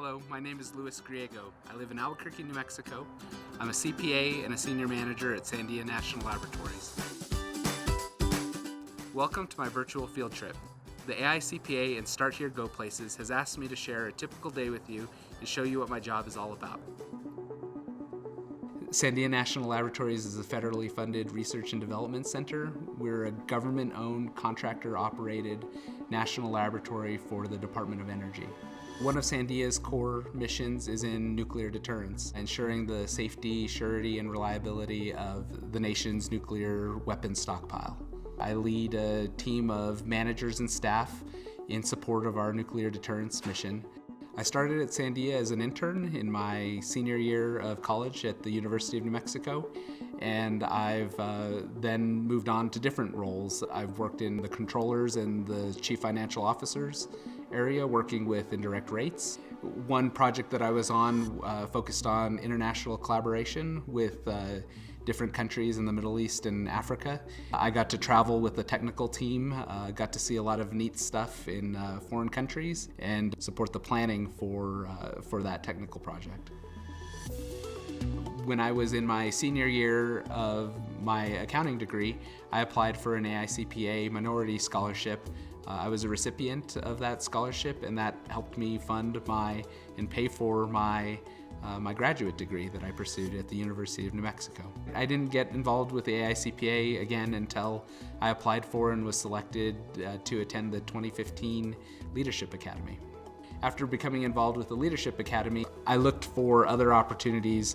Hello, my name is Griego. I live in Albuquerque, New Mexico. I'm a CPA and a senior manager at Sandia National Laboratories. Welcome to my virtual field trip. The AI CPA and Start Here Go Places has asked me to share a typical day with you and show you what my job is all about. Sandia National Laboratories is a federally funded research and development center. We're a government-owned, contractor-operated national laboratory for the Department of Energy. One of Sandia's core missions is in nuclear deterrence, ensuring the safety, surety, and reliability of the nation's nuclear weapons stockpile. I lead a team of managers and staff in support of our nuclear deterrence mission. I started at Sandia as an intern in my senior year of college at the University of New Mexico, and I've then moved on to different roles. I've worked in the controllers and the chief financial officers area, working with indirect rates. One project that I was on focused on international collaboration with different countries in the Middle East and Africa. I got to travel with the technical team, got to see a lot of neat stuff in foreign countries and support the planning for that technical project. When I was in my senior year of my accounting degree, I applied for an AICPA minority scholarship. I was a recipient of that scholarship, and that helped me fund and pay for my graduate degree that I pursued at the University of New Mexico. I didn't get involved with the AICPA again until I applied for and was selected to attend the 2015 Leadership Academy. After becoming involved with the Leadership Academy, I looked for other opportunities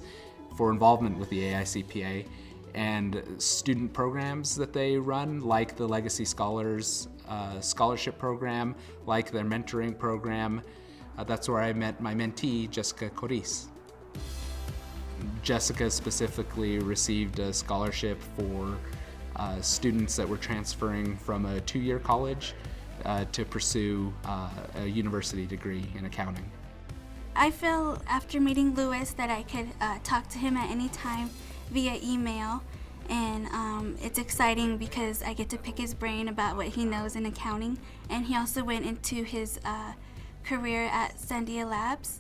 for involvement with the AICPA and student programs that they run, like the Legacy Scholars Scholarship Program, like their mentoring program. That's where I met my mentee, Jessica Coriz. Jessica specifically received a scholarship for students that were transferring from a two-year college to pursue a university degree in accounting. I feel after meeting Louis that I could talk to him at any time via email, and it's exciting because I get to pick his brain about what he knows in accounting, and he also went into his career at Sandia Labs,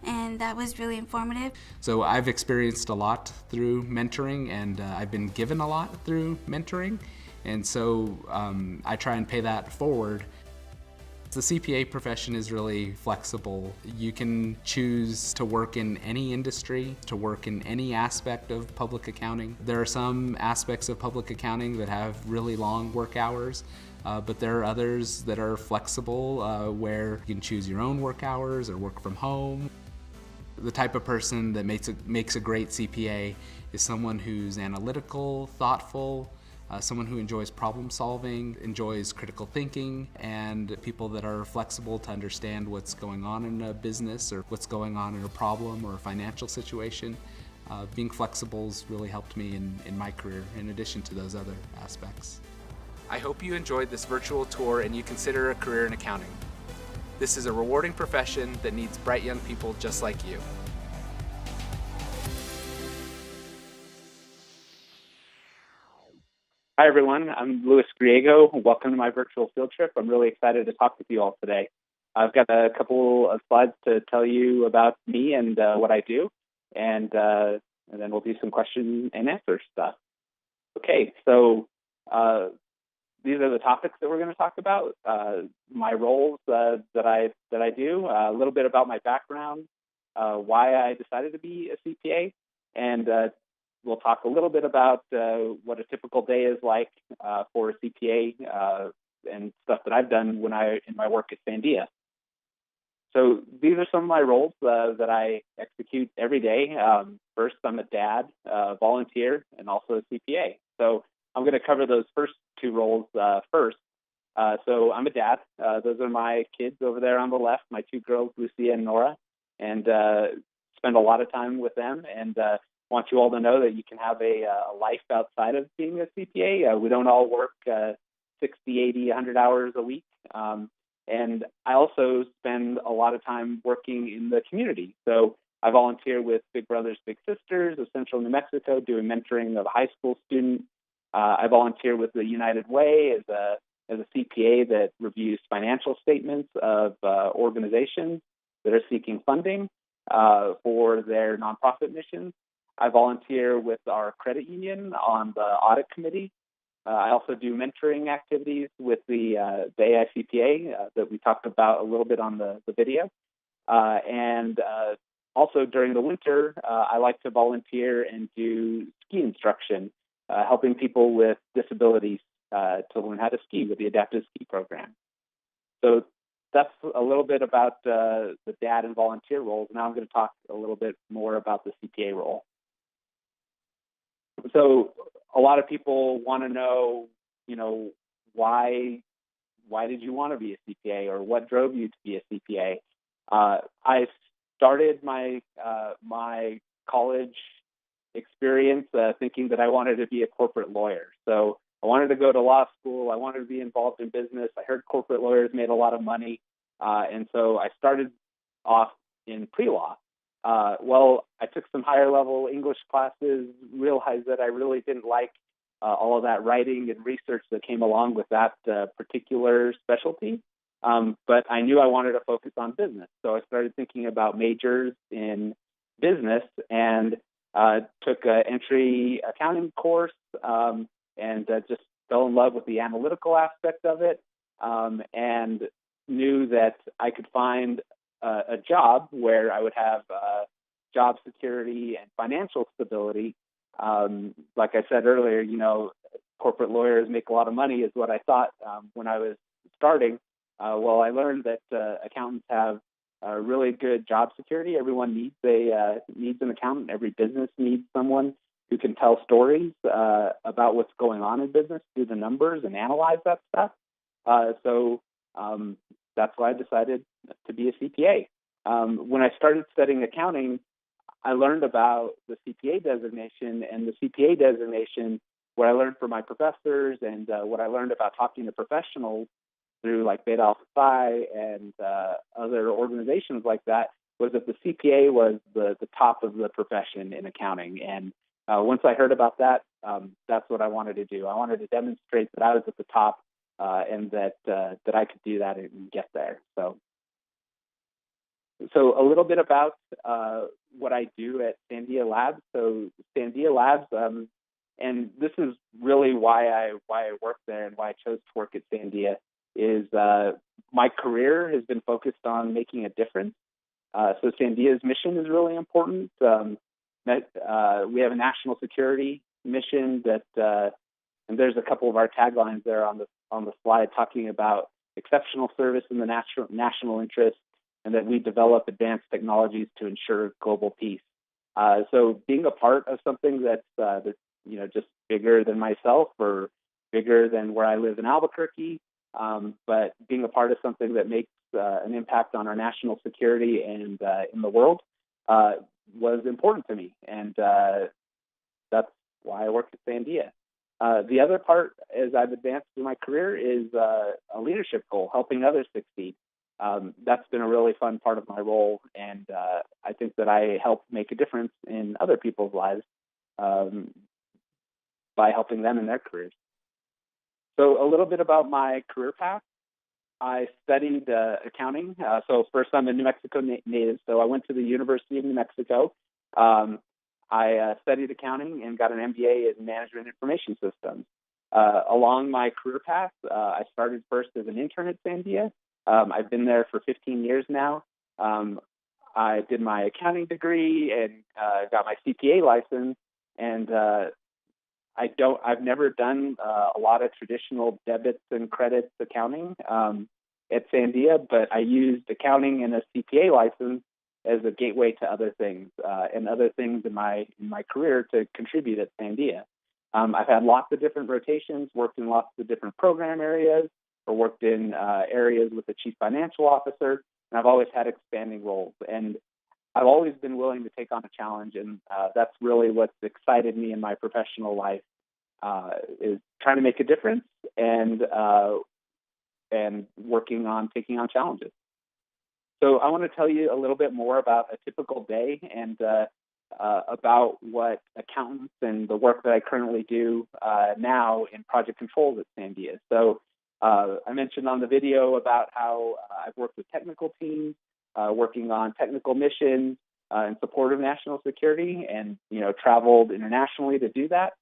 and that was really informative. So I've experienced a lot through mentoring, and I've been given a lot through mentoring, and so I try and pay that forward. The CPA profession is really flexible. You can choose to work in any industry, to work in any aspect of public accounting. There are some aspects of public accounting that have really long work hours, but there are others that are flexible, where you can choose your own work hours or work from home. The type of person that makes a great CPA is someone who's analytical, thoughtful, someone who enjoys problem solving, enjoys critical thinking, and people that are flexible to understand what's going on in a business or what's going on in a problem or a financial situation. Being flexible has really helped me in my career, in addition to those other aspects. I hope you enjoyed this virtual tour and you consider a career in accounting. This is a rewarding profession that needs bright young people just like you. Hi, everyone. I'm Louis Griego. Welcome to my virtual field trip. I'm really excited to talk with you all today. I've got a couple of slides to tell you about me and what I do, and then we'll do some question and answer stuff. Okay, so these are the topics that we're going to talk about. My roles that I do, a little bit about my background, why I decided to be a CPA, and we'll talk a little bit about what a typical day is like for a CPA and stuff that I've done in my work at Sandia. So these are some of my roles that I execute every day. First, I'm a dad, volunteer, and also a CPA. So I'm going to cover those first two roles first. So I'm a dad. Those are my kids over there on the left, my two girls, Lucia and Nora, and spend a lot of time with them. And want you all to know that you can have a life outside of being a CPA. We don't all work 60, 80, 100 hours a week. And I also spend a lot of time working in the community. So I volunteer with Big Brothers Big Sisters of Central New Mexico, doing mentoring of a high school student. I volunteer with the United Way as a CPA that reviews financial statements of organizations. that are seeking funding for their nonprofit missions. I volunteer with our credit union on the audit committee. I also do mentoring activities with the AICPA that we talked about a little bit on the video. And also during the winter, I like to volunteer and do ski instruction, helping people with disabilities to learn how to ski with the adaptive ski program. So that's a little bit about the dad and volunteer roles. Now I'm going to talk a little bit more about the CPA role. So a lot of people want to know, why did you want to be a CPA, or what drove you to be a CPA? I started my my college experience thinking that I wanted to be a corporate lawyer. So I wanted to go to law school. I wanted to be involved in business. I heard corporate lawyers made a lot of money, and so I started off in pre-law. Well, I took some higher level English classes, realized that I really didn't like all of that writing and research that came along with that particular specialty. But I knew I wanted to focus on business. So I started thinking about majors in business and took an entry accounting course and just fell in love with the analytical aspect of it, and knew that I could find a job where I would have job security and financial stability. Like I said earlier, corporate lawyers make a lot of money is what I thought when I was starting. Well, I learned that accountants have really good job security. Everyone needs an accountant. Every business needs someone who can tell stories about what's going on in business, do the numbers, and analyze that stuff. So that's why I decided to be a CPA. When I started studying accounting, I learned about the CPA designation, and the CPA designation, what I learned from my professors and what I learned about talking to professionals through like Beta Alpha Psi and other organizations like that, was that the CPA was the top of the profession in accounting. And once I heard about that, that's what I wanted to do. I wanted to demonstrate that I was at the top and that I could do that and get there. So a little bit about what I do at Sandia Labs. So Sandia Labs, and this is really why I work there and why I chose to work at Sandia, is my career has been focused on making a difference. So Sandia's mission is really important. We have a national security mission that, and there's a couple of our taglines there on the slide talking about exceptional service in the national interest, and that we develop advanced technologies to ensure global peace. So being a part of something that's just bigger than myself or bigger than where I live in Albuquerque, but being a part of something that makes an impact on our national security and in the world was important to me, and that's why I work at Sandia. The other part, as I've advanced through my career, is a leadership goal, helping others succeed. That's been a really fun part of my role, and I think that I help make a difference in other people's lives by helping them in their careers. So a little bit about my career path. I studied accounting. So first, I'm a New Mexico native, so I went to the University of New Mexico. I studied accounting and got an MBA in Management Information Systems. Along my career path, I started first as an intern at Sandia. I've been there for 15 years now. I did my accounting degree and got my CPA license, and I've never done a lot of traditional debits and credits accounting at Sandia, but I used accounting and a CPA license as a gateway to other things and other things in my career to contribute at Sandia. I've had lots of different rotations, worked in lots of different program areas, or worked in areas with the chief financial officer, and I've always had expanding roles. And I've always been willing to take on a challenge, and that's really what's excited me in my professional life, is trying to make a difference and working on taking on challenges. So I want to tell you a little bit more about a typical day and about what accountants and the work that I currently do now in project controls at Sandia. So I mentioned on the video about how I've worked with technical teams. working on technical missions in support of national security, and traveled internationally to do that.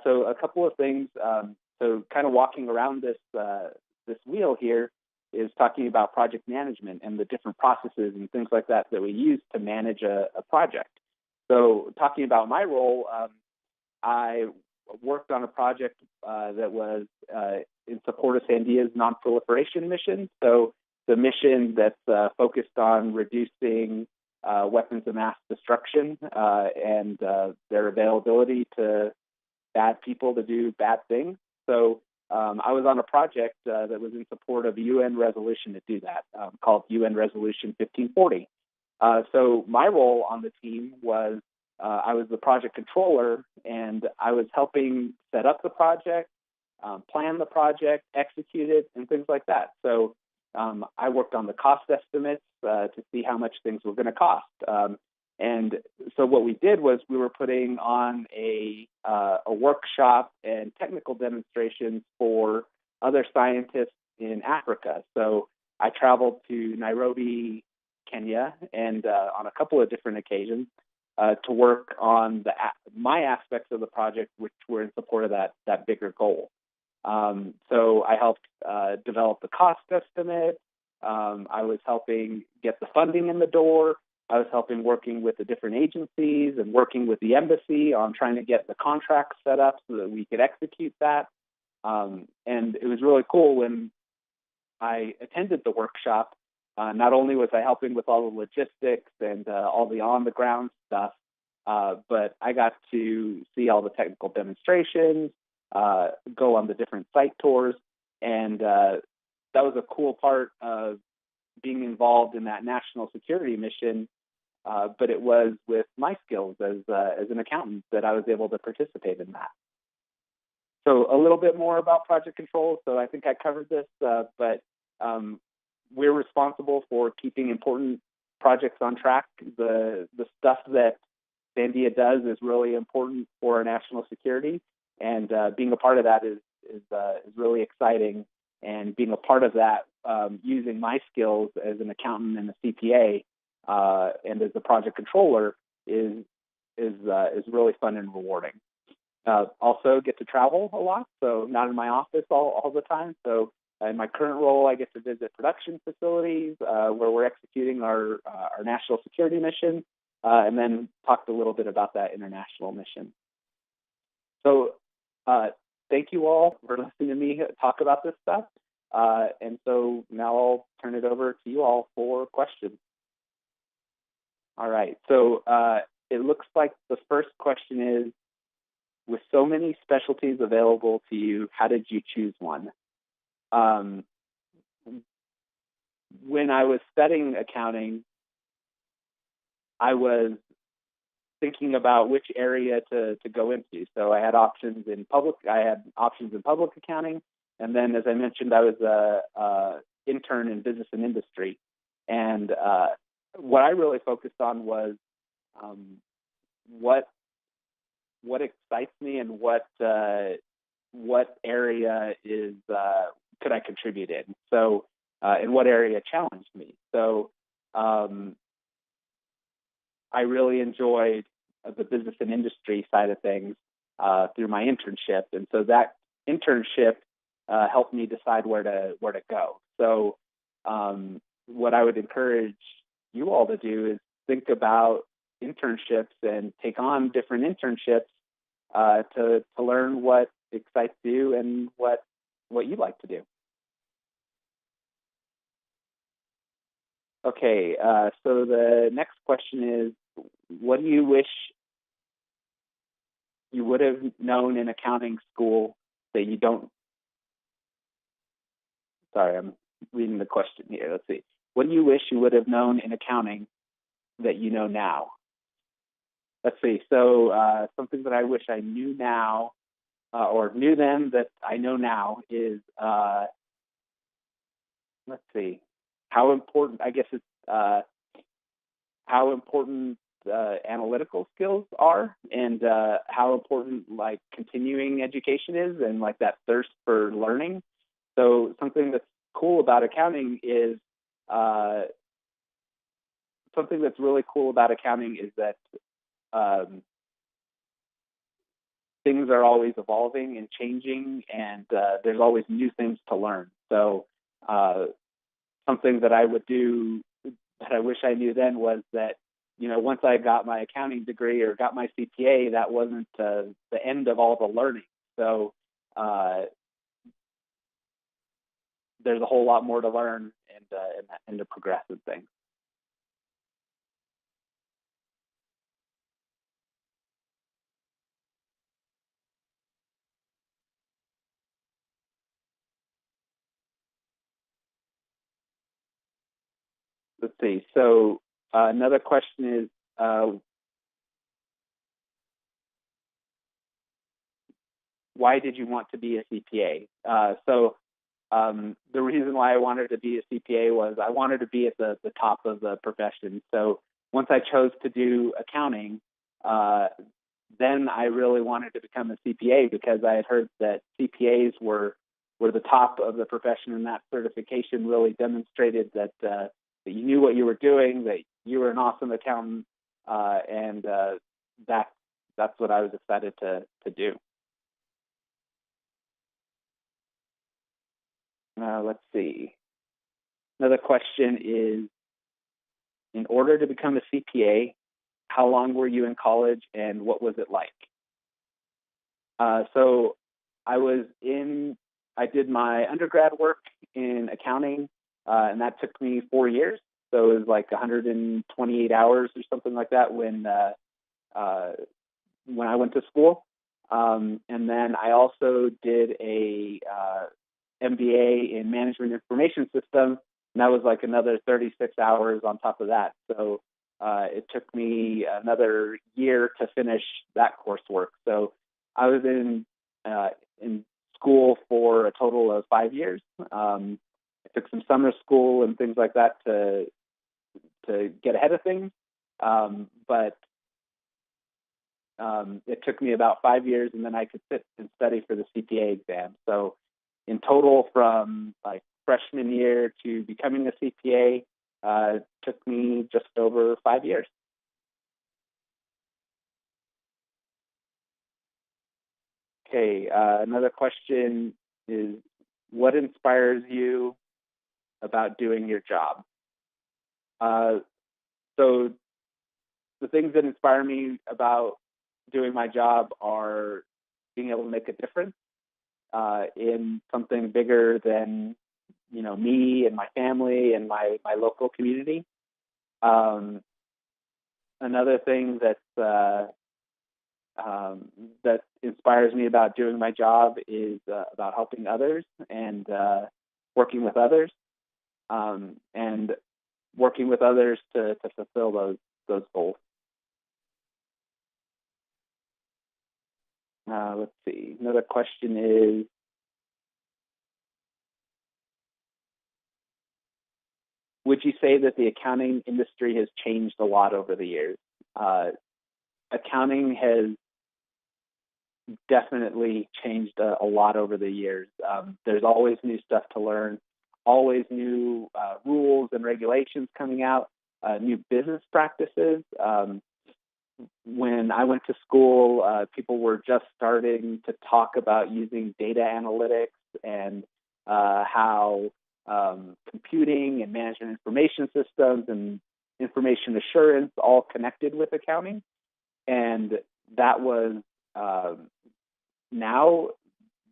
So a couple of things. So kind of walking around this wheel here is talking about project management and the different processes and things like that we use to manage a project. So talking about my role, I worked on a project that was in support of Sandia's non-proliferation mission. So the mission that's focused on reducing weapons of mass destruction and their availability to bad people to do bad things. So I was on a project that was in support of a UN resolution to do that, called UN Resolution 1540. So my role on the team was I was the project controller, and I was helping set up the project, plan the project, execute it, and things like that. So I worked on the cost estimates to see how much things were going to cost. And so what we did was we were putting on a workshop and technical demonstrations for other scientists in Africa. So I traveled to Nairobi, Kenya, and on a couple of different occasions to work on my aspects of the project, which were in support of that bigger goal. So I helped develop the cost estimate. I was helping get the funding in the door. I was helping working with the different agencies and working with the embassy on trying to get the contracts set up so that we could execute that. And it was really cool when I attended the workshop. Not only was I helping with all the logistics and all the on-the-ground stuff, but I got to see all the technical demonstrations, go on the different site tours, and that was a cool part of being involved in that national security mission. But it was with my skills as an accountant that I was able to participate in that. So a little bit more about project control. So I think I covered this, but we're responsible for keeping important projects on track. The stuff that Sandia does is really important for our national security, and being a part of that is really exciting. And being a part of that, using my skills as an accountant and a CPA, and as a project controller is really fun and rewarding. Also get to travel a lot, so not in my office all the time. So in my current role, I get to visit production facilities where we're executing our national security mission, and then talked a little bit about that international mission. So thank you all for listening to me talk about this stuff. And so now I'll turn it over to you all for questions. All right. So it looks like the first question is, with so many specialties available to you, how did you choose one? When I was studying accounting, I was thinking about which area to go into. So I had options in public accounting, and then, as I mentioned, I was a intern in business and industry. And what I really focused on was what excites me and what area could I contribute in. So and what area challenged me. So I really enjoyed the business and industry side of things through my internship, and so that internship helped me decide where to go. So what I would encourage you all to do is think about internships and take on different internships to learn what excites you and what you like to do. Okay, so the next question is, what do you wish you would have known in accounting school that you don't? Sorry, I'm reading the question here. Let's see. What do you wish you would have known in accounting that you know now? Let's see. So something that I wish I knew now, or knew then that I know now is, let's see, how important, I guess it's how important analytical skills are, and how important like continuing education is, and like that thirst for learning. So something that's cool about accounting is something that's really cool about accounting is that things are always evolving and changing, and there's always new things to learn. So something that I would do that I wish I knew then was that, once I got my accounting degree or got my CPA, that wasn't the end of all the learning. So there's a whole lot more to learn and to progress in things. Let's see. So another question is, why did you want to be a CPA? The reason why I wanted to be a CPA was I wanted to be at the top of the profession. So once I chose to do accounting, then I really wanted to become a CPA because I had heard that CPAs were the top of the profession, and that certification really demonstrated that you knew what you were doing, that you were an awesome accountant, and that's what I was excited to do. Let's see. Another question is, in order to become a CPA, how long were you in college and what was it like? So I did my undergrad work in accounting, and that took me 4 years. So it was like 128 hours or something like that when I went to school. And then I also did a MBA in management information systems, and that was like another 36 hours on top of that. So it took me another year to finish that coursework. So I was in school for a total of 5 years. I took some summer school and things like that to get ahead of things, but it took me about 5 years, and then I could sit and study for the CPA exam. So in total, from like freshman year to becoming a CPA, took me just over 5 years. Okay, another question is, what inspires you about doing your job? So the things that inspire me about doing my job are being able to make a difference in something bigger than me and my family and my local community. Another thing that inspires me about doing my job is about helping others and working with others, and working with others to fulfill those goals. Let's see. Another question is, would you say that the accounting industry has changed a lot over the years? Accounting has definitely changed a lot over the years. There's always new stuff to learn, always new rules and regulations coming out, new business practices. When I went to school, people were just starting to talk about using data analytics and how computing and management information systems and information assurance all connected with accounting. And that was now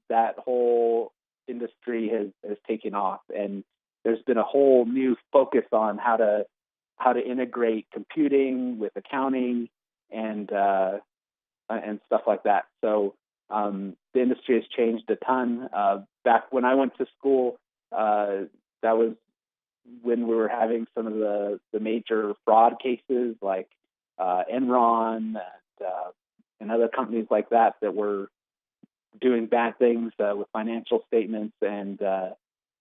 that whole industry has taken off, and there's been a whole new focus on how to integrate computing with accounting and stuff like that. So the industry has changed a ton. Back when I went to school, that was when we were having some of the major fraud cases like Enron and other companies like that were doing bad things with financial statements, and a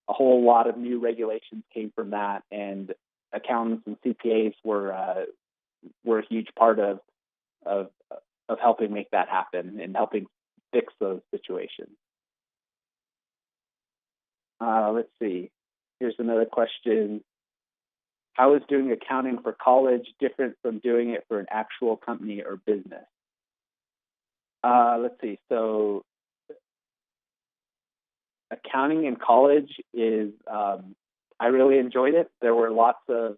whole lot of new regulations came from that, and accountants and CPAs were a huge part of helping make that happen and helping fix those situations. Let's see. Here's another question. How is doing accounting for college different from doing it for an actual company or business? Let's see. So accounting in college is, I really enjoyed it. There were lots of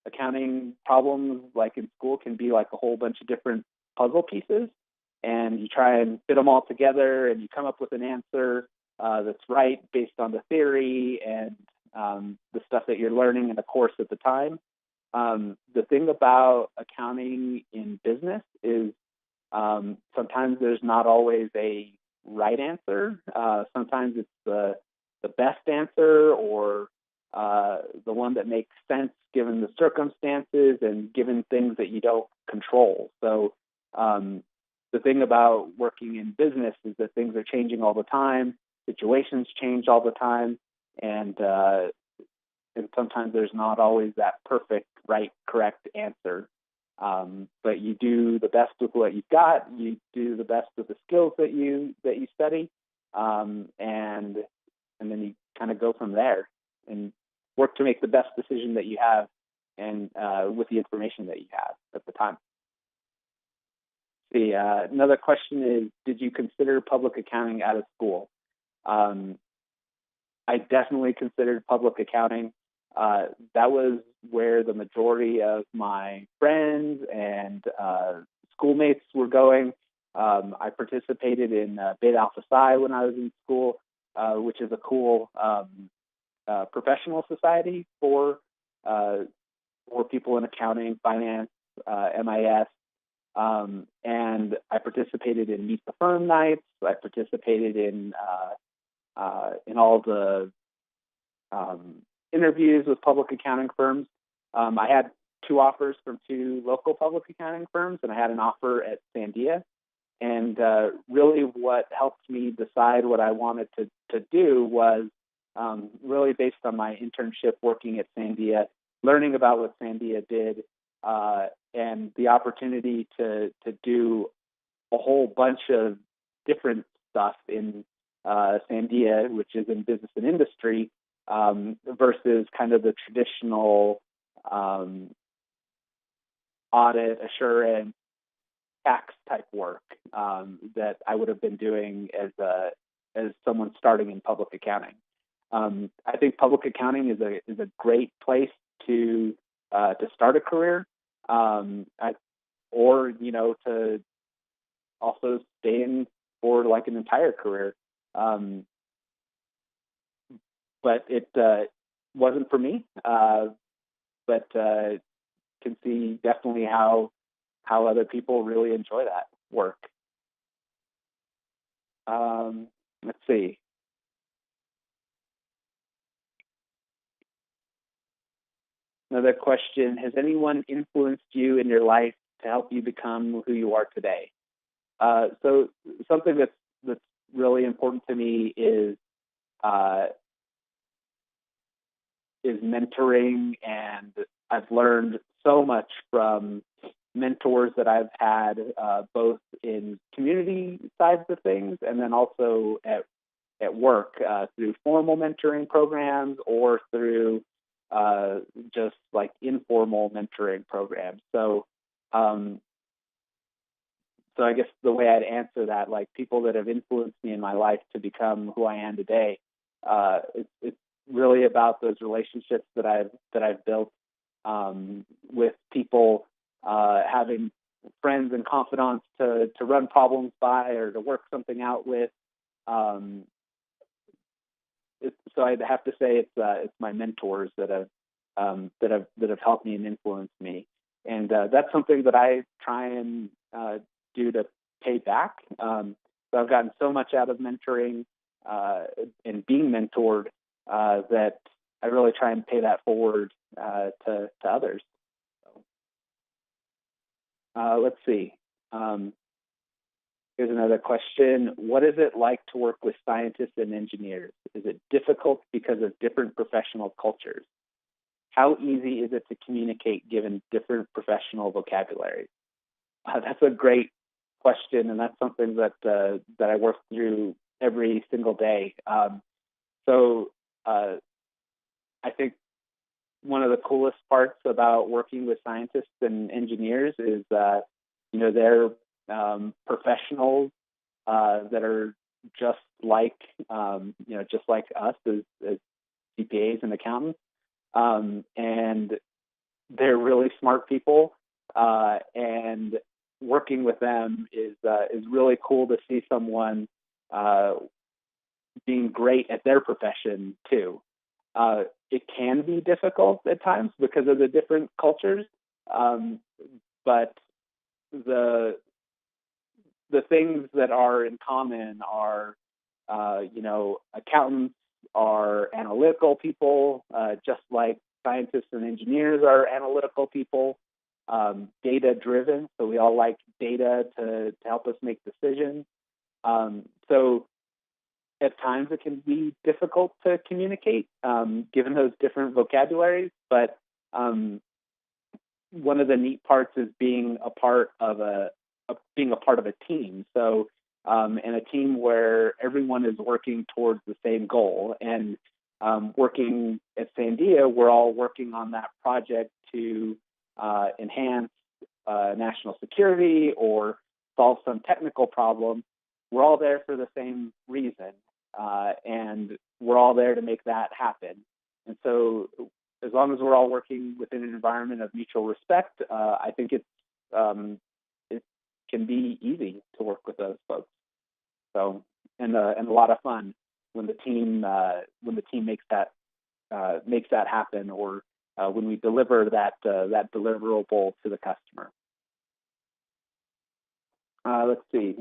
accounting problems, like in school, can be like a whole bunch of different puzzle pieces. And you try and fit them all together and you come up with an answer that's right based on the theory and the stuff that you're learning in the course at the time. The thing about accounting in business is sometimes there's not always a right answer. Sometimes it's the best answer or the one that makes sense given the circumstances and given things that you don't control. So the thing about working in business is that things are changing all the time, situations change all the time, and sometimes there's not always that perfect, right, correct answer. But you do the best with what you've got. You do the best with the skills that you study, and then you kind of go from there and work to make the best decision that you have, and with the information that you have at the time. See, another question is, did you consider public accounting out of school? I definitely considered public accounting. That was where the majority of my friends and schoolmates were going. I participated in Beta Alpha Psi when I was in school, which is a cool professional society for people in accounting, finance, MIS. And I participated in Meet the Firm nights. I participated in all the interviews with public accounting firms. I had 2 offers from 2 local public accounting firms, and I had an offer at Sandia. And really what helped me decide what I wanted to do was really based on my internship working at Sandia, learning about what Sandia did, and the opportunity to do a whole bunch of different stuff in Sandia, which is in business and industry, versus kind of the traditional audit, assurance, tax type work that I would have been doing as someone starting in public accounting. I think public accounting is a great place to start a career, or to also stay in for like an entire career. But it wasn't for me. But can see definitely how other people really enjoy that work. Let's see. Another question, has anyone influenced you in your life to help you become who you are today? So something that's really important to me is mentoring, and I've learned so much from mentors that I've had, both in community sides of things and then also at work, through formal mentoring programs or through just like informal mentoring programs. So I guess the way I'd answer that, like people that have influenced me in my life to become who I am today, it's really about those relationships that I've built with people, having friends and confidants to run problems by or to work something out with. So I'd have to say it's my mentors that have helped me and influenced me, and that's something that I try and do to pay back. So I've gotten so much out of mentoring and being mentored that I really try and pay that forward to others. Let's see. Here's another question. What is it like to work with scientists and engineers? Is it difficult because of different professional cultures? How easy is it to communicate given different professional vocabularies? That's a great question, and that's something that I work through every single day. So I think one of the coolest parts about working with scientists and engineers is that, they're professionals that are just like, just like us as CPAs and accountants. And they're really smart people. And working with them is really cool to see someone being great at their profession too. It can be difficult at times because of the different cultures, but the things that are in common are, accountants are analytical people, just like scientists and engineers are analytical people, data driven. So we all like data to help us make decisions. So at times it can be difficult to communicate, given those different vocabularies. But one of the neat parts is being a part of a team. So and a team where everyone is working towards the same goal. And working at Sandia, we're all working on that project to enhance national security or solve some technical problem. We're all there for the same reason, and we're all there to make that happen. And so as long as we're all working within an environment of mutual respect, I think it can be easy to work with those folks. So and a lot of fun when the team makes that happen, or when we deliver that deliverable to the customer. Let's see.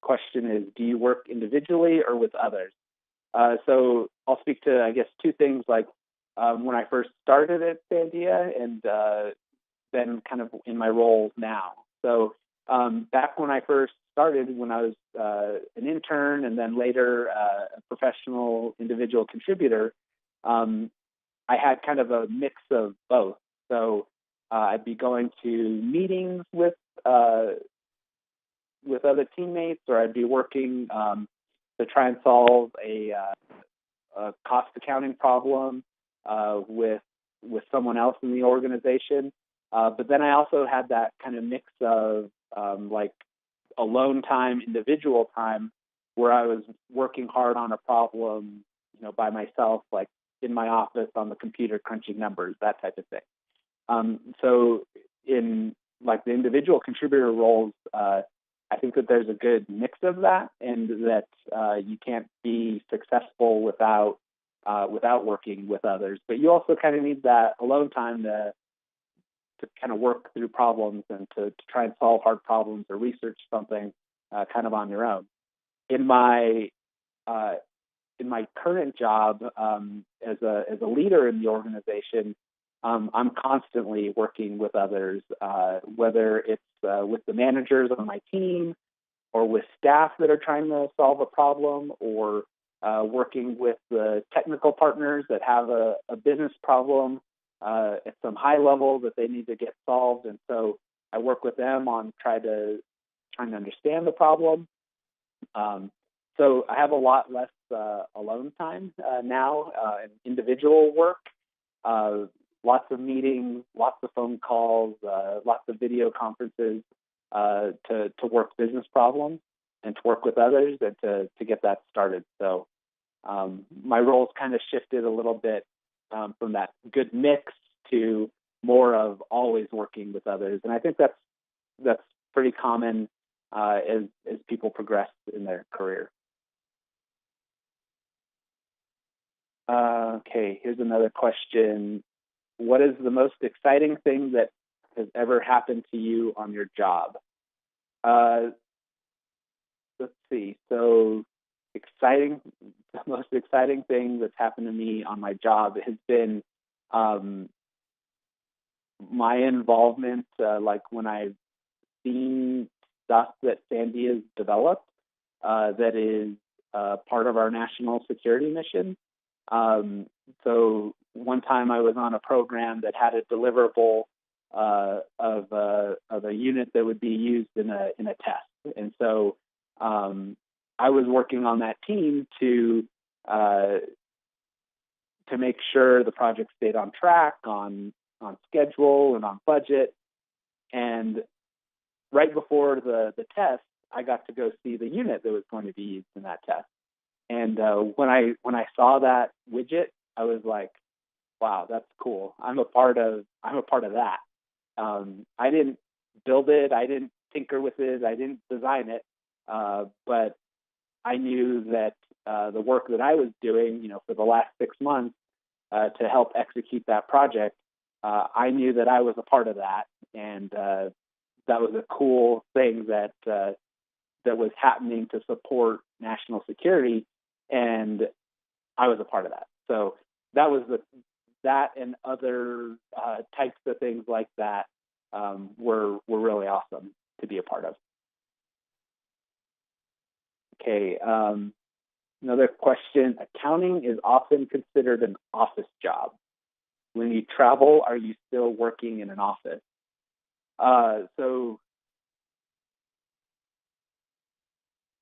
Question is, do you work individually or with others? So I'll speak to, I guess, two things, like when I first started at Sandia and then kind of in my role now. So back when I first started, when I was an intern and then later a professional individual contributor, I had kind of a mix of both. So I'd be going to meetings with other teammates, or I'd be working to try and solve a cost accounting problem with someone else in the organization. But then I also had that kind of mix of like alone time, individual time, where I was working hard on a problem, by myself, like in my office on the computer crunching numbers, that type of thing. So in like the individual contributor roles, I think that there's a good mix of that, and that you can't be successful without working with others. But you also kind of need that alone time to kind of work through problems and to try and solve hard problems or research something kind of on your own. In my current job as a leader in the organization, I'm constantly working with others, whether it's with the managers on my team or with staff that are trying to solve a problem, or working with the technical partners that have a business problem at some high level that they need to get solved. And so I work with them on trying to understand the problem. So I have a lot less alone time now in individual work. Lots of meetings, lots of phone calls, lots of video conferences to work business problems and to work with others and to get that started. So my roles kind of shifted a little bit from that good mix to more of always working with others. And I think that's pretty common as people progress in their career. Okay, here's another question. What is the most exciting thing that has ever happened to you on your job? Let's see. So the most exciting thing that's happened to me on my job has been my involvement, like when I've seen stuff that Sandia has developed that is part of our national security mission. So one time I was on a program that had a deliverable of a unit that would be used in a test, and so I was working on that team to to make sure the project stayed on track, on schedule, and on budget. And right before the test, I got to go see the unit that was going to be used in that test. And when I saw that widget, I was like, wow, that's cool. I'm a part of that. I didn't build it, I didn't tinker with it, I didn't design it, but I knew that the work that I was doing, for the last 6 months to help execute that project, I knew that I was a part of that, and that was a cool thing that was happening to support national security, and I was a part of that. So that was that and other types of things like that were really awesome to be a part of. Okay, another question. Accounting is often considered an office job. When you travel, are you still working in an office? So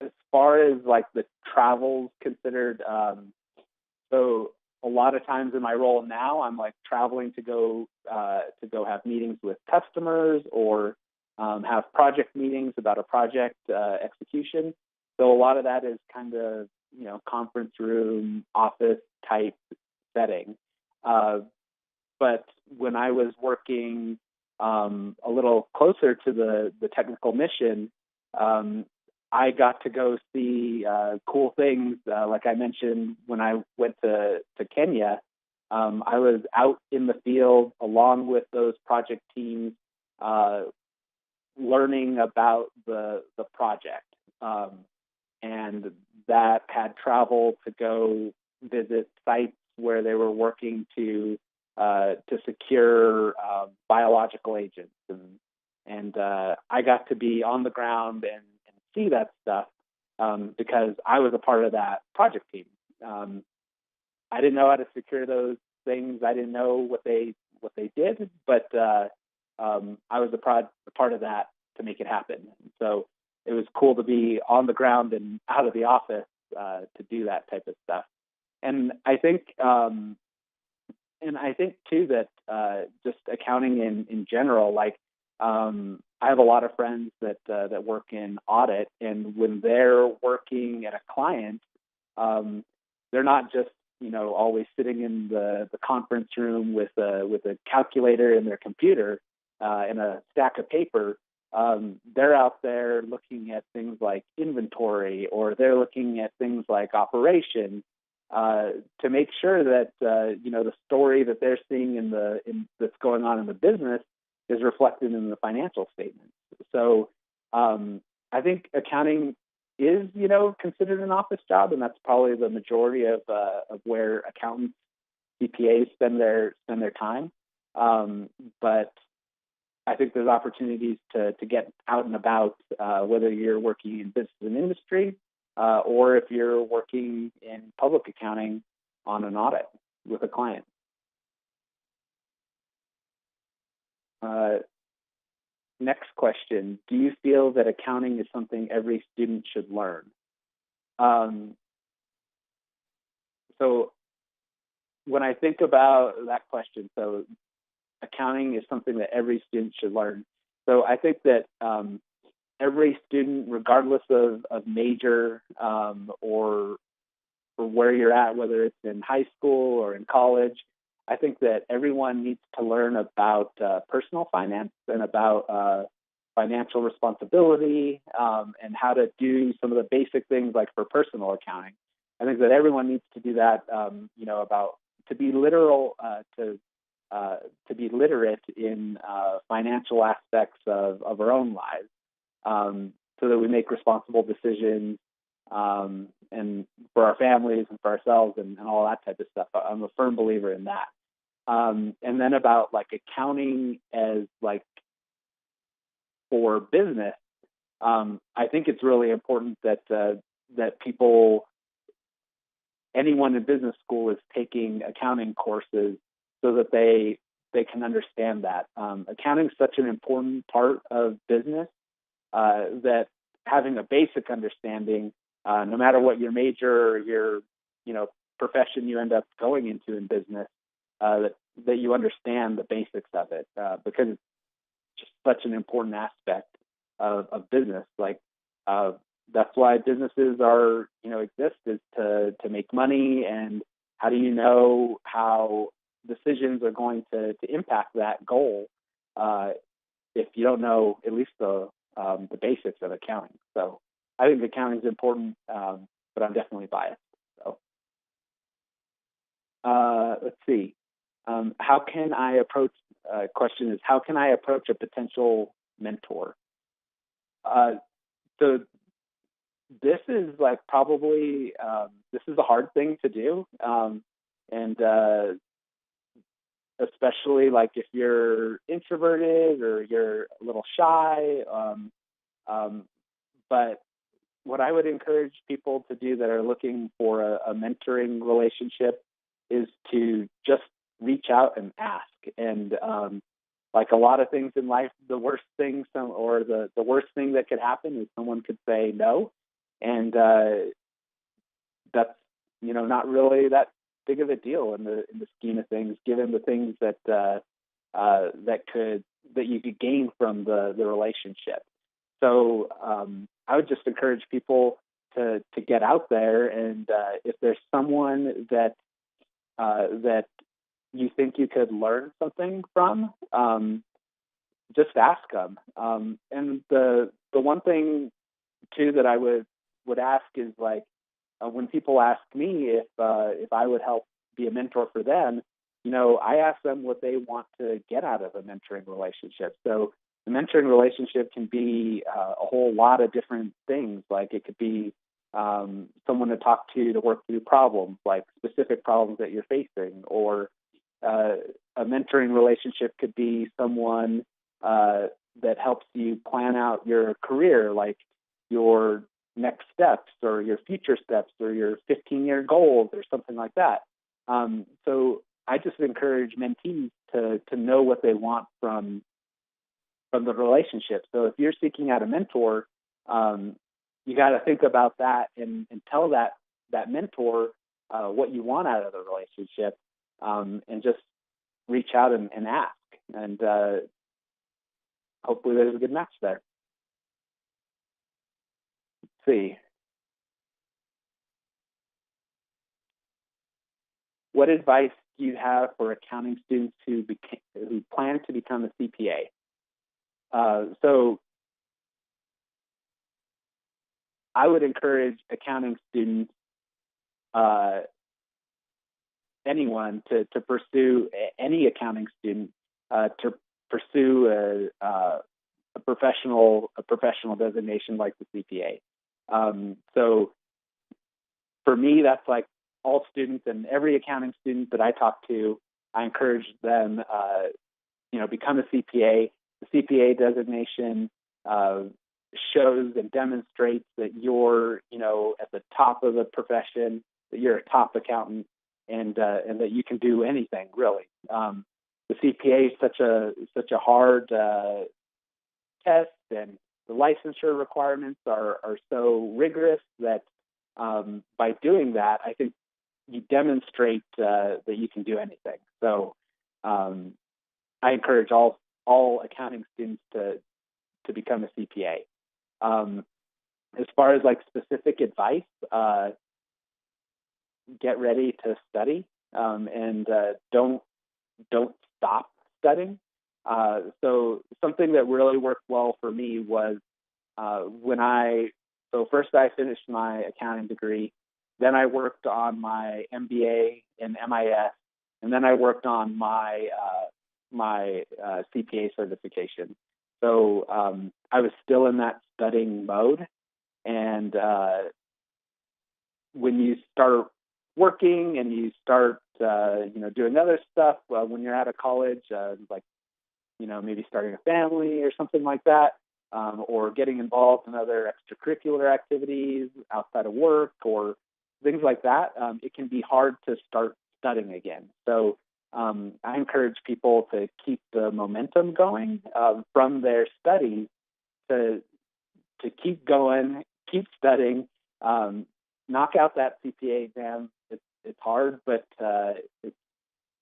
as far as like the travel's considered, so a lot of times in my role now, I'm like traveling to go have meetings with customers or have project meetings about a project execution. So a lot of that is kind of conference room, office type setting. But when I was working a little closer to the technical mission, I got to go see cool things. Like I mentioned, when I went to Kenya, I was out in the field along with those project teams, learning about the project. And that had travel to go visit sites where they were working to secure biological agents, and I got to be on the ground and see that stuff because I was a part of that project team. I didn't know how to secure those things. I didn't know what they did, but I was a part of that to make it happen. So it was cool to be on the ground and out of the office to do that type of stuff. And I think too that just accounting in general, like I have a lot of friends that work in audit, and when they're working at a client, they're not just always sitting in the conference room with a calculator in their computer and a stack of paper. They're out there looking at things like inventory, or they're looking at things like operations to make sure that the story that they're seeing that's going on in the business is reflected in the financial statements. So I think accounting is considered an office job, and that's probably the majority of where accountants, CPAs spend their time. But I think there's opportunities to get out and about, whether you're working in business and industry or if you're working in public accounting on an audit with a client. Next question. Do you feel that accounting is something every student should learn? So when I think about that question, so accounting is something that every student should learn. So I think that every student, regardless of major or where you're at, whether it's in high school or in college, I think that everyone needs to learn about personal finance and about financial responsibility and how to do some of the basic things like for personal accounting. I think that everyone needs to do that, about to be literal, to be literate in financial aspects of our own lives, so that we make responsible decisions and for our families and for ourselves and all that type of stuff. I'm a firm believer in that. And then about like accounting as like for business, I think it's really important that people, anyone in business school is taking accounting courses so that they can understand that. Accounting is such an important part of business that having a basic understanding, no matter what your major or your profession you end up going into in business, that you understand the basics of it, because it's just such an important aspect of business. Like, that's why businesses are, exist, is to make money. And how do you know how decisions are going to impact that goal if you don't know at least the basics of accounting? So I think accounting is important, but I'm definitely biased. So let's see. How can I approach? Question is, how can I approach a potential mentor? So this is like probably this is a hard thing to do, and especially like if you're introverted or you're a little shy. But what I would encourage people to do that are looking for a mentoring relationship is to just reach out and ask. And like a lot of things in life, the worst thing the worst thing that could happen is someone could say no, and that's not really that big of a deal in the scheme of things, given the things that you could gain from the relationship. So I would just encourage people to get out there, and if there's someone that you think you could learn something from, just ask them. And the one thing too that I would ask is, like, when people ask me if I would help be a mentor for them, I ask them what they want to get out of a mentoring relationship. So the mentoring relationship can be a whole lot of different things. Like, it could be someone to talk to work through problems, like specific problems that you're facing, or a mentoring relationship could be someone that helps you plan out your career, like your next steps or your future steps or your 15-year goals or something like that. So I just encourage mentees to know what they want from the relationship. So if you're seeking out a mentor, you got to think about that and tell that mentor what you want out of the relationship, and just reach out and ask. And hopefully there's a good match there. Let's see. What advice do you have for accounting students who plan to become a CPA? So I would encourage accounting students, anyone to pursue, any accounting student to pursue a professional designation like the CPA. So for me, that's like all students, and every accounting student that I talk to, I encourage them, become a CPA. The CPA designation shows and demonstrates that you're, at the top of the profession, that you're a top accountant, and that you can do anything really. The CPA is such a hard test, and the licensure requirements are so rigorous that by doing that, I think you demonstrate that you can do anything. So I encourage all accounting students to become a CPA. As far as like specific advice, get ready to study, and don't stop studying. So something that really worked well for me was first I finished my accounting degree, then I worked on my MBA and MIS, and then I worked on my CPA certification. So I was still in that studying mode, and when you start working and you start doing other stuff when you're out of college, like maybe starting a family or something like that, or getting involved in other extracurricular activities outside of work or things like that, it can be hard to start studying again. So I encourage people to keep the momentum going from their studies, to keep going, keep studying, knock out that CPA exam. it's hard, but it's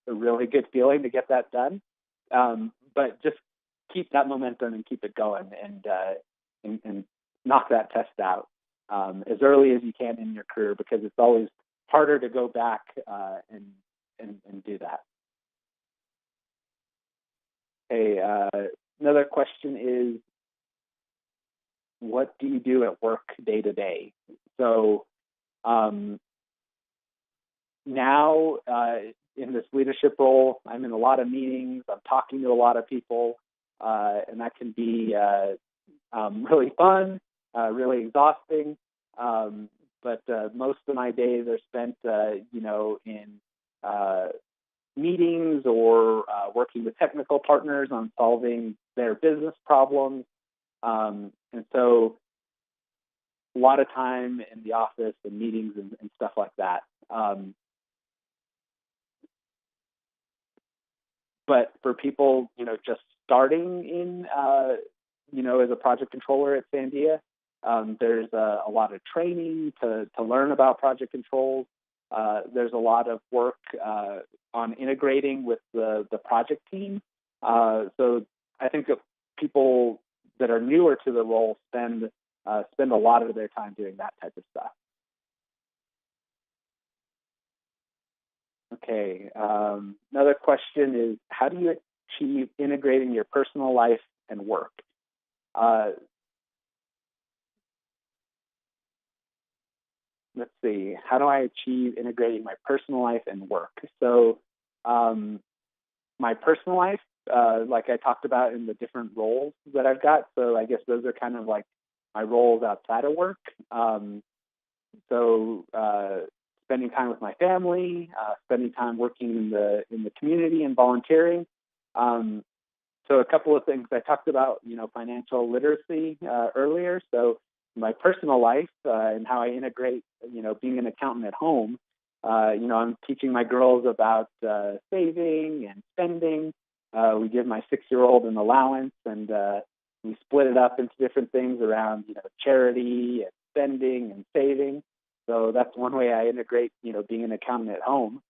a really good feeling to get that done. But just keep that momentum and keep it going, and knock that test out as early as you can in your career, because it's always harder to go back and do that. Okay, another question is, what do you do at work day to day? So now in this leadership role, I'm in a lot of meetings, I'm talking to a lot of people, and that can be really fun, really exhausting. But most of my days are spent, in meetings or working with technical partners on solving their business problems. And so a lot of time in the office and meetings and stuff like that. But for people, just starting in, as a project controller at Sandia, there's a lot of training to learn about project controls. There's a lot of work on integrating with the project team. So I think that people that are newer to the role spend a lot of their time doing that type of stuff. Okay, another question is, how do you achieve integrating your personal life and work? Let's see, how do I achieve integrating my personal life and work? So my personal life, like I talked about in the different roles that I've got, so I guess those are kind of like my roles outside of work. So spending time with my family, spending time working in the community and volunteering. So a couple of things I talked about, financial literacy earlier. So my personal life and how I integrate, being an accountant at home. I'm teaching my girls about saving and spending. We give my 6-year-old an allowance, and we split it up into different things around, charity and spending and saving. So that's one way I integrate, being an accountant at home.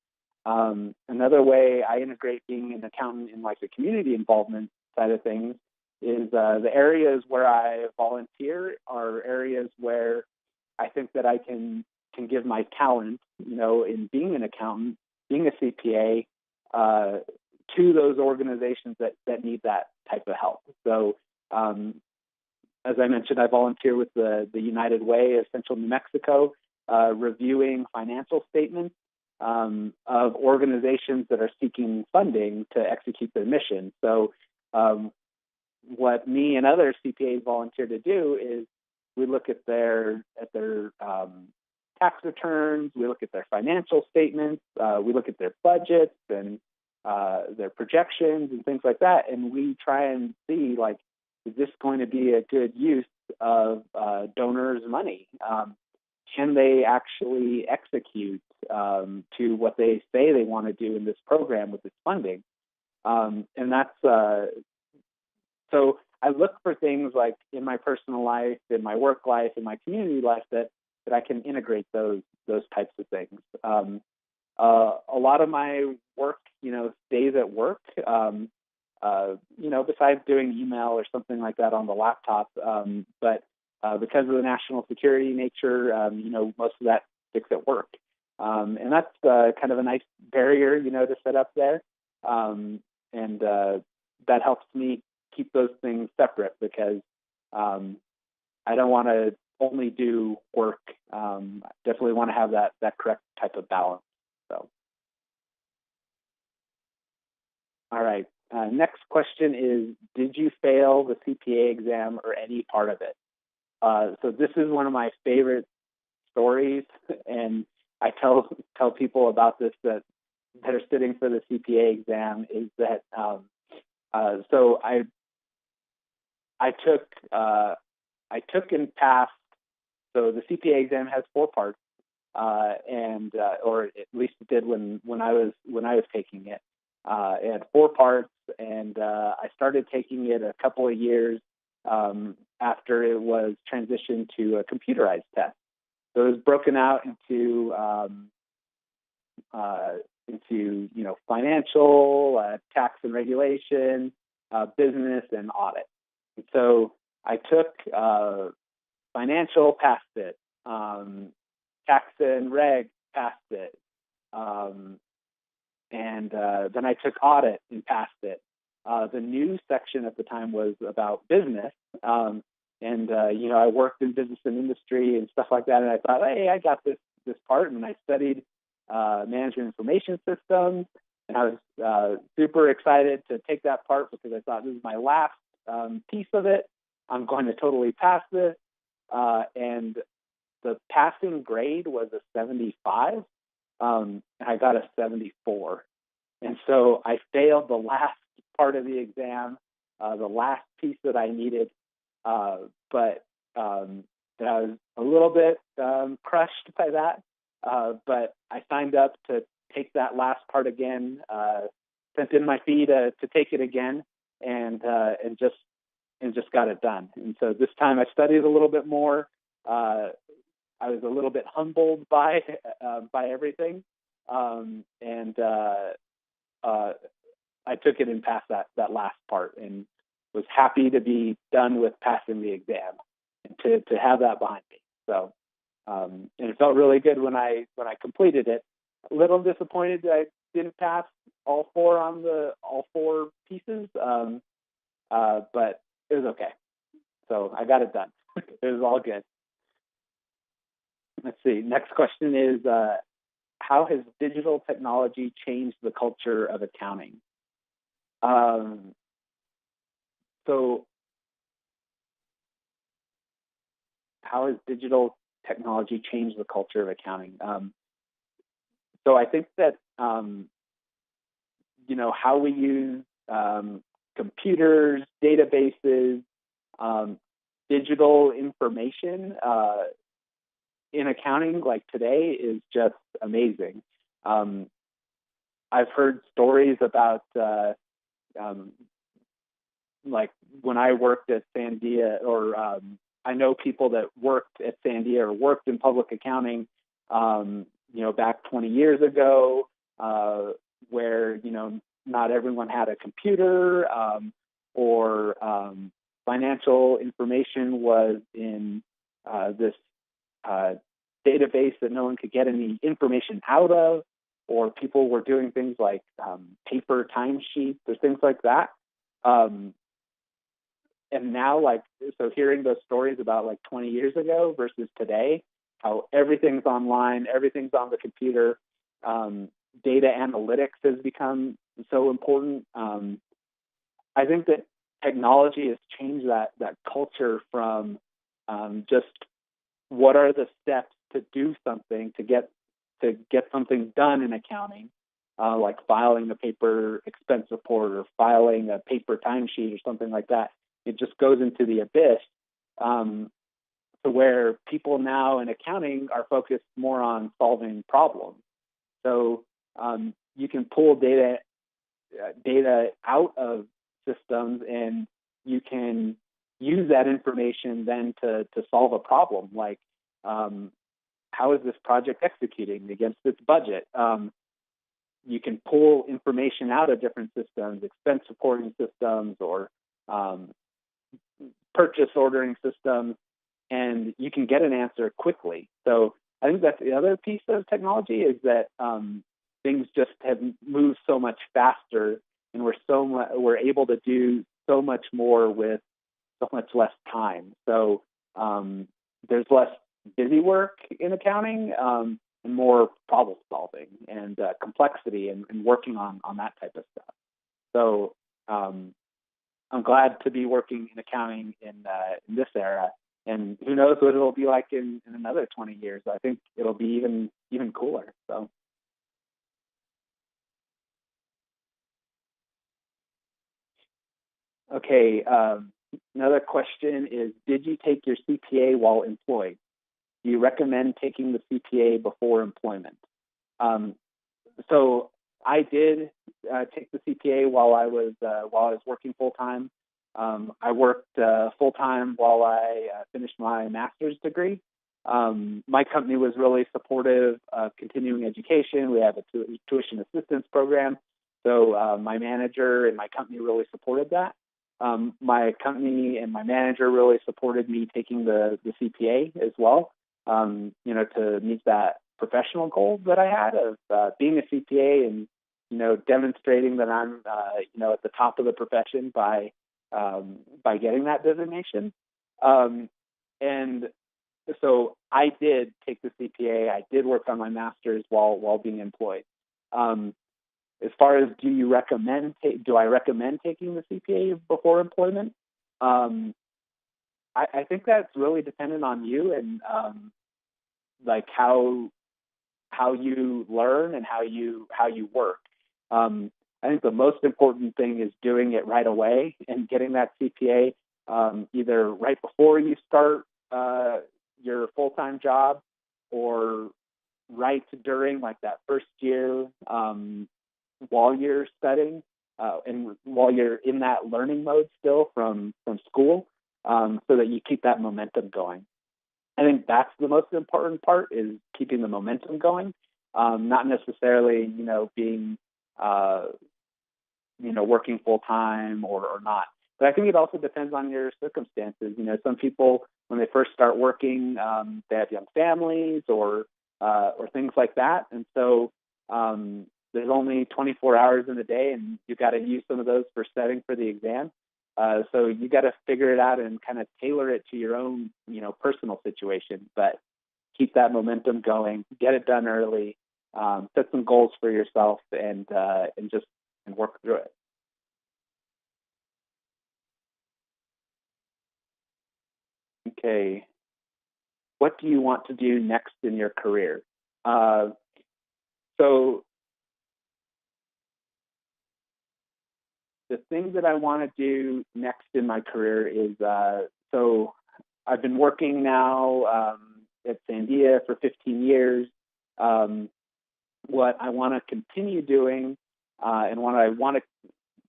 Another way I integrate being an accountant in like the community involvement side of things is the areas where I volunteer are areas where I think that I can give my talent, in being an accountant, being a CPA, to those organizations that need that type of help. So as I mentioned, I volunteer with the United Way of Central New Mexico, reviewing financial statements of organizations that are seeking funding to execute their mission. So what me and other CPAs volunteer to do is we look at their tax returns, we look at their financial statements, we look at their budgets and their projections and things like that, and we try and see, like, is this going to be a good use of donors' money? Can they actually execute to what they say they want to do in this program with this funding? And that's so I look for things like in my personal life, in my work life, in my community life that I can integrate those types of things. A lot of my work, stays at work. Besides doing email or something like that on the laptop, but because of the national security nature, most of that sticks at work. And that's kind of a nice barrier, to set up there. And that helps me keep those things separate because I don't want to only do work. I definitely want to have that correct type of balance. So, all right. Next question is, did you fail the CPA exam or any part of it? So this is one of my favorite stories, and I tell people about this that are sitting for the CPA exam, is that so I took and passed. So the CPA exam has 4 parts, and or at least it did when I was taking it. It had 4 parts, and I started taking it a couple of years after it was transitioned to a computerized test. So it was broken out into into financial, tax and regulation, business, and audit. And so I took financial, passed it. Tax and reg, passed it. And then I took audit and passed it. The new section at the time was about business. I worked in business and industry and stuff like that. And I thought, hey, I got this part. And I studied management information systems. And I was super excited to take that part because I thought this is my last piece of it. I'm going to totally pass this. And the passing grade was a 75. And I got a 74. And so I failed the last part of the exam, the last piece that I needed. But I was a little bit crushed by that. But I signed up to take that last part again, sent in my fee to take it again, and just got it done. And so this time I studied a little bit more. I was a little bit humbled by everything, and I took it and passed that last part, and was happy to be done with passing the exam and to have that behind me. So, and it felt really good when I completed it. A little disappointed that I didn't pass all four pieces, but it was okay. So I got it done. It was all good. Let's see. Next question is, how has digital technology changed the culture of accounting? So how has digital technology changed the culture of accounting? So I think that, how we use computers, databases, digital information in accounting like today is just amazing. I've heard stories about like when I worked at Sandia, or I know people that worked at Sandia or worked in public accounting, back 20 years ago, where, not everyone had a computer, or financial information was in this database that no one could get any information out of, or people were doing things like paper timesheets or things like that. And now, so hearing those stories about 20 years ago versus today, how everything's online, everything's on the computer, data analytics has become so important. I think that technology has changed that culture from just what are the steps to do something, to get something done in accounting, like filing a paper expense report or filing a paper timesheet or something like that. It just goes into the abyss, to where people now in accounting are focused more on solving problems. So you can pull data out of systems, and you can use that information then to solve a problem. Like, how is this project executing against its budget? You can pull information out of different systems, expense reporting systems, or purchase ordering systems, and you can get an answer quickly. So I think that's the other piece of technology, is that things just have moved so much faster, and we're able to do so much more with so much less time. So there's less busy work in accounting, and more problem solving and complexity and working on that type of stuff. So I'm glad to be working in accounting in this era, and who knows what it'll be like in another 20 years. I think it'll be even cooler. So. Okay, another question is, did you take your CPA while employed? Do you recommend taking the CPA before employment? So I did take the CPA while I was working full time. I worked full time while I finished my master's degree, My company was really supportive of continuing education. We have a tuition assistance program. So my manager and my company really supported that. My company and my manager really supported me taking the CPA as well, to meet that professional goal that I had of being a CPA and, demonstrating that I'm, at the top of the profession by getting that designation. And so I did take the CPA. I did work on my master's while being employed. As far as do I recommend taking the CPA before employment? I think that's really dependent on you and like how you learn and how you work. I think the most important thing is doing it right away and getting that CPA either right before you start your full-time job or right during like that first year while you're studying and while you're in that learning mode still from school, so that you keep that momentum going. I think that's the most important part, is keeping the momentum going, not necessarily, being, working full time or not. But I think it also depends on your circumstances. Some people, when they first start working, they have young families or things like that. And so there's only 24 hours in a day, and you got to use some of those for studying for the exam. So you got to figure it out and kind of tailor it to your own, personal situation. But keep that momentum going, get it done early, set some goals for yourself, and work through it. Okay. What do you want to do next in your career? So the thing that I want to do next in my career is, so I've been working now at Sandia for 15 years. What I want to continue doing, and what I want to,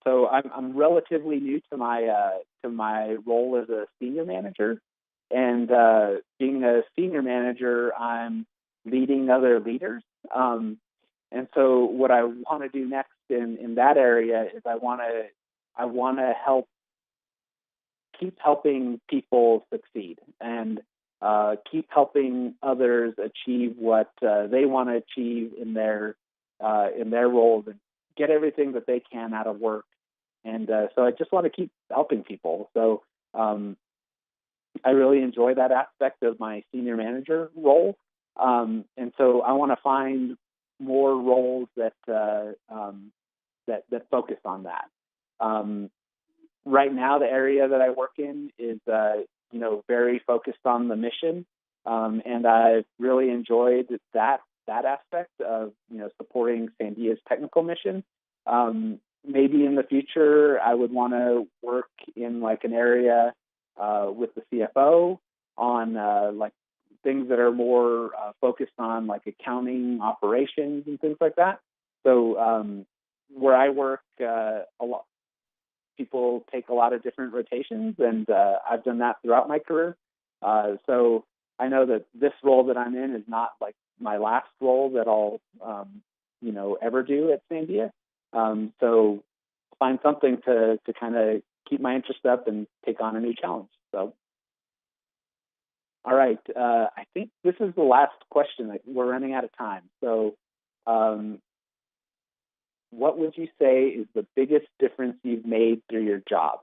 so I'm relatively new to my role as a senior manager, and being a senior manager, I'm leading other leaders. And so what I want to do next in that area is I want to keep helping people succeed and keep helping others achieve what they want to achieve in their roles and get everything that they can out of work. And so I just want to keep helping people. So I really enjoy that aspect of my senior manager role. And so I want to find more roles that focus on that. Right now, the area that I work in is very focused on the mission, and I've really enjoyed that aspect of supporting Sandia's technical mission. Maybe in the future, I would want to work in like an area with the CFO on like things that are more focused on like accounting operations and things like that. So where I work, a lot people take a lot of different rotations, and I've done that throughout my career. So I know that this role that I'm in is not like my last role that I'll ever do at Sandia. So find something to kind of keep my interest up and take on a new challenge. So. All right. I think this is the last question. We're running out of time. So what would you say is the biggest difference you've made through your job?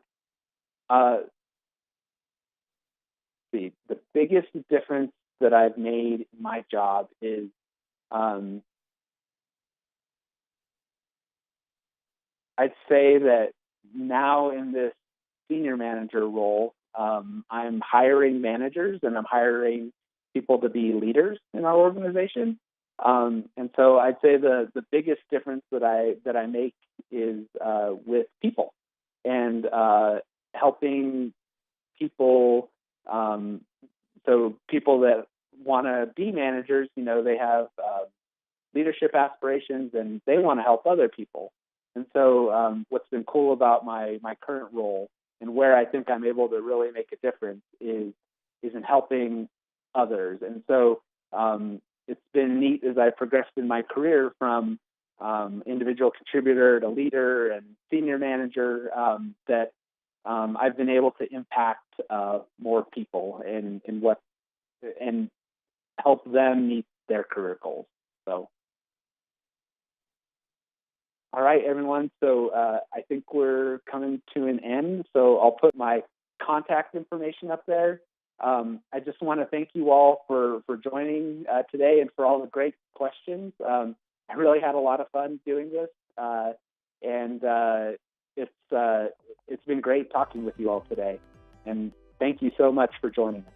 The biggest difference that I've made in my job is I'd say that now in this senior manager role, I'm hiring managers and I'm hiring people to be leaders in our organization. And so I'd say the biggest difference that I make is with people and helping people. So people that want to be managers, they have leadership aspirations and they want to help other people. And so what's been cool about my current role and where I think I'm able to really make a difference is in helping others. And so it's been neat as I've progressed in my career from individual contributor to leader and senior manager that I've been able to impact more people and help them meet their career goals. So, all right, everyone. So I think we're coming to an end. So I'll put my contact information up there. I just want to thank you all for joining today and for all the great questions. I really had a lot of fun doing this, and it's been great talking with you all today. And thank you so much for joining us.